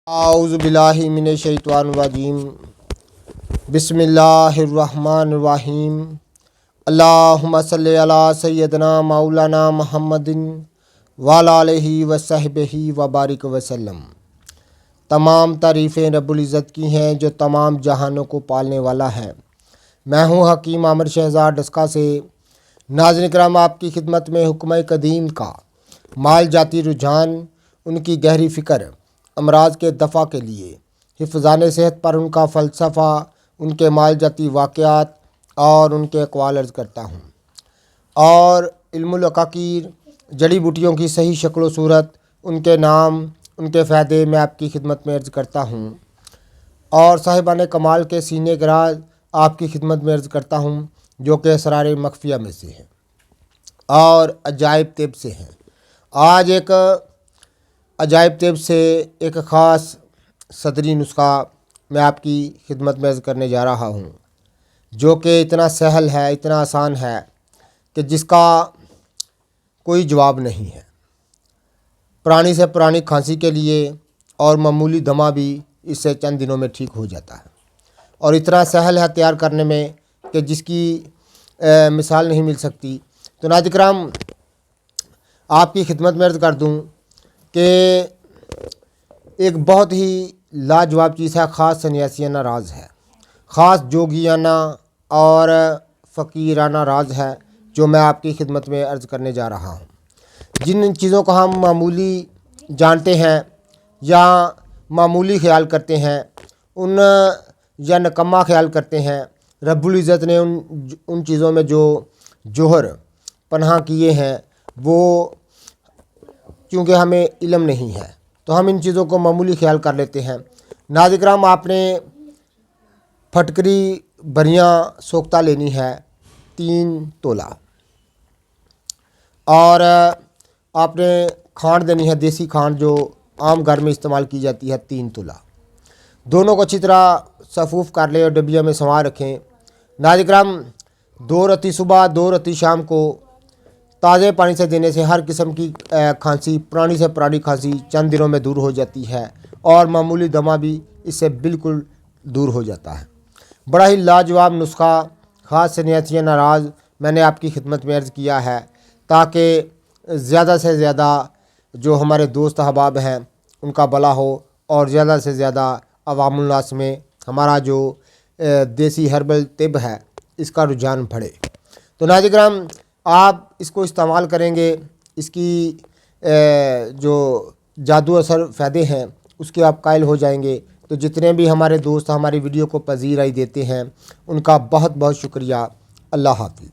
اعوذ باللہ من الشیطان الرجیم بسم اللہ الرحمن الرحیم اللہم صلی علی سیدنا مولانا محمد وعلی آلہ وصحبہ وبارک وسلم۔ تمام تعریفیں رب العزت کی ہیں جو تمام جہانوں کو پالنے والا ہے۔ میں ہوں حکیم عامر شہزاد ڈسکا سے۔ ناظرین کرام، آپ کی خدمت میں حکمہ قدیم کا مال جاتی رجحان، ان کی گہری فکر، امراض کے دفع کے لیے حفظان صحت پر ان کا فلسفہ، ان کے مال جاتی واقعات اور ان کے اقوال عرض کرتا ہوں، اور علم العقاقیر جڑی بوٹیوں کی صحیح شکل و صورت، ان کے نام، ان کے فائدے میں آپ کی خدمت میں عرض کرتا ہوں، اور صاحبان کمال کے سینے کے راز آپ کی خدمت میں عرض کرتا ہوں جو کہ اسرار مخفیہ میں سے ہیں اور عجائب طب سے ہیں۔ آج ایک عجائب طب سے ایک خاص صدری نسخہ میں آپ کی خدمت میں عرض کرنے جا رہا ہوں، جو کہ اتنا سہل ہے، اتنا آسان ہے کہ جس کا کوئی جواب نہیں ہے۔ پرانی سے پرانی کھانسی کے لیے اور معمولی دمہ بھی اس سے چند دنوں میں ٹھیک ہو جاتا ہے، اور اتنا سہل ہے تیار کرنے میں کہ جس کی مثال نہیں مل سکتی۔ تو ناظرین کرام، آپ کی خدمت میں عرض کر دوں کہ ایک بہت ہی لاجواب چیز ہے، خاص سنیاسیانہ راز ہے، خاص جوگیانہ اور فقیرانہ راز ہے جو میں آپ کی خدمت میں عرض کرنے جا رہا ہوں۔ جن چیزوں کو ہم معمولی جانتے ہیں یا معمولی خیال کرتے ہیں، یا نکما خیال کرتے ہیں، رب العزت نے ان چیزوں میں جو جوہر پنہاں کیے ہیں، وہ چونکہ ہمیں علم نہیں ہے تو ہم ان چیزوں کو معمولی خیال کر لیتے ہیں۔ ناظرین کرام، آپ نے پھٹکری بھریاں سوختہ لینی ہے 3 تولہ، اور آپ نے کھانڈ دینی ہے دیسی کھانڈ جو عام گھر میں استعمال کی جاتی ہے 3 تولہ۔ دونوں کو اچھی طرح صفوف کر لیں اور ڈبیا میں سنوار رکھیں۔ ناظرین کرام، 2 رتی صبح 2 رتی شام کو تازے پانی سے دینے سے ہر قسم کی کھانسی، پرانی سے پرانی کھانسی چند دنوں میں دور ہو جاتی ہے، اور معمولی دمہ بھی اس سے بالکل دور ہو جاتا ہے۔ بڑا ہی لاجواب نسخہ، خاص سنیاسیانہ راز میں نے آپ کی خدمت میں عرض کیا ہے تاکہ زیادہ سے زیادہ جو ہمارے دوست احباب ہیں ان کا بھلا ہو، اور زیادہ سے زیادہ عوام الناس میں ہمارا جو دیسی ہربل طب ہے اس کا رجحان بڑھے۔ تو ناظرین کرام، آپ اس کو استعمال کریں گے، اس کی جو جادو اثر فائدے ہیں اس کے آپ قائل ہو جائیں گے۔ تو جتنے بھی ہمارے دوست ہماری ویڈیو کو پذیرائی دیتے ہیں ان کا بہت بہت شکریہ۔ اللہ حافظ۔